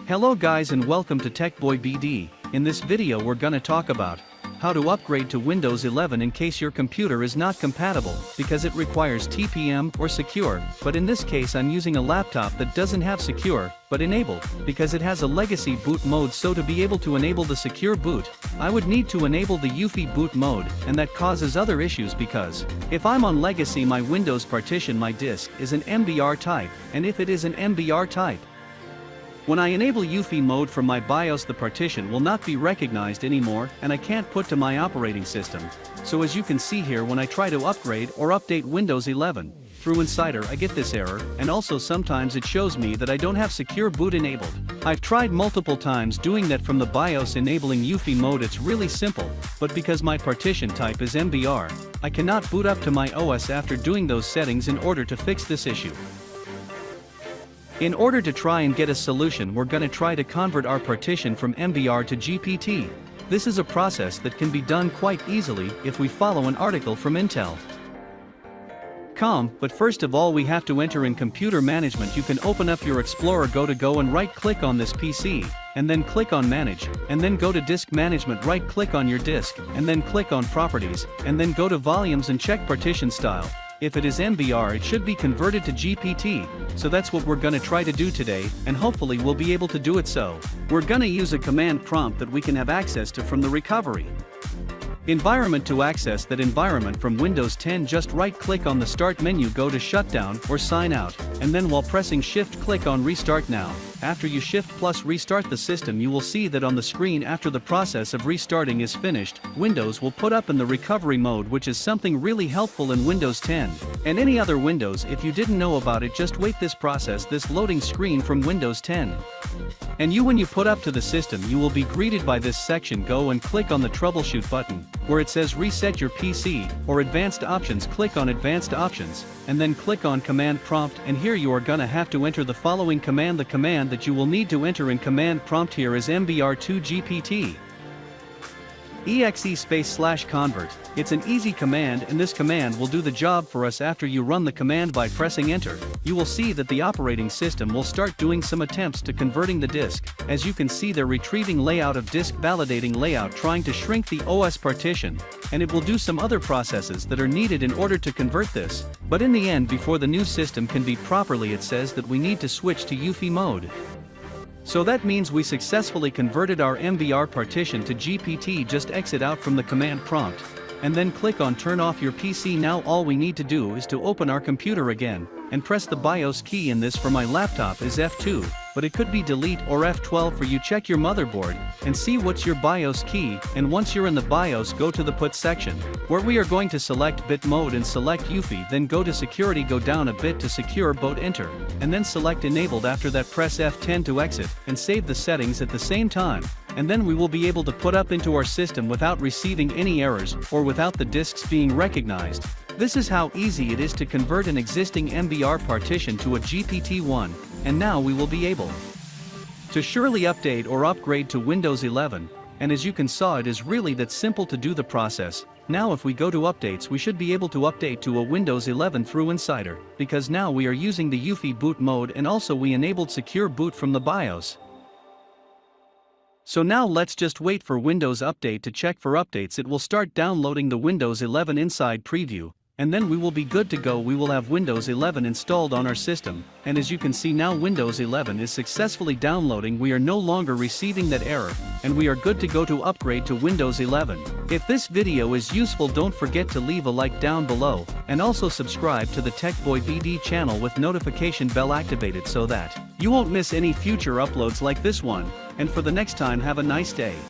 Hello guys and welcome to TechBoy BD. In this video we're gonna talk about how to upgrade to Windows 11 in case your computer is not compatible because it requires TPM or Secure, but in this case I'm using a laptop that doesn't have Secure, but enabled, because it has a legacy boot mode. So to be able to enable the secure boot, I would need to enable the UEFI boot mode, and that causes other issues because if I'm on legacy my Windows partition my disk is an MBR type, and if it is an MBR type, when I enable UEFI mode from my BIOS the partition will not be recognized anymore and I can't put to my operating system. So as you can see here when I try to upgrade or update Windows 11 through Insider I get this error, and also sometimes it shows me that I don't have secure boot enabled. I've tried multiple times doing that from the BIOS enabling UEFI mode. It's really simple, but because my partition type is MBR, I cannot boot up to my OS after doing those settings. In order to fix this issue, in order to try and get a solution, we're gonna try to convert our partition from MBR to GPT. This is a process that can be done quite easily if we follow an article from Intel.com, but first of all we have to enter in computer management. You can open up your Explorer, go and right click on this PC, and then click on Manage, and then go to Disk Management, right click on your disk, and then click on Properties, and then go to Volumes and check Partition Style. If it is MBR it should be converted to GPT, so that's what we're gonna try to do today, and hopefully we'll be able to do it. So, we're gonna use a command prompt that we can have access to from the recovery environment. To access that environment from Windows 10 just right click on the Start menu, go to Shutdown or Sign Out, and then while pressing Shift click on Restart Now. After you Shift plus restart the system you will see that on the screen after the process of restarting is finished, Windows will put up in the recovery mode, which is something really helpful in Windows 10 and any other Windows. If you didn't know about it, just wait this process, this loading screen from Windows 10. And when you put up to the system you will be greeted by this section. Go and click on the troubleshoot button, where it says reset your PC, or advanced options. Click on advanced options, and then click on command prompt, and here you are gonna have to enter the following command. The command that you will need to enter in command prompt here is MBR2 GPT exe/convert. It's an easy command, and this command will do the job for us. After you run the command by pressing enter, you will see that the operating system will start doing some attempts to converting the disk. As you can see, they're retrieving layout of disk, validating layout, trying to shrink the OS partition, and it will do some other processes that are needed in order to convert this. But in the end, before the new system can be properly, it says that we need to switch to UEFI mode. So that means we successfully converted our MBR partition to GPT. Just exit out from the command prompt, and then click on turn off your PC. Now all we need to do is to open our computer again, and press the BIOS key. In this for my laptop is F2, but it could be delete or F12 for you. Check your motherboard, and see what's your BIOS key, and once you're in the BIOS go to the Put section, where we are going to select bit mode and select UEFI, then go to security, go down a bit to secure boot, enter, and then select enabled. After that press F10 to exit, and save the settings at the same time, and then we will be able to put up into our system without receiving any errors, or without the disks being recognized. This is how easy it is to convert an existing MBR partition to a GPT-1, and now we will be able to surely update or upgrade to Windows 11, and as you can saw it is really that simple to do the process. Now if we go to updates we should be able to update to a Windows 11 through Insider, because now we are using the UEFI boot mode, and also we enabled secure boot from the BIOS. So now let's just wait for Windows Update to check for updates. It will start downloading the Windows 11 Inside Preview, and then we will be good to go. We will have Windows 11 installed on our system, and as you can see now Windows 11 is successfully downloading. We are no longer receiving that error, and we are good to go to upgrade to Windows 11. If this video is useful, don't forget to leave a like down below, and also subscribe to the TechBoy BD channel with notification bell activated so that you won't miss any future uploads like this one. And for the next time, have a nice day.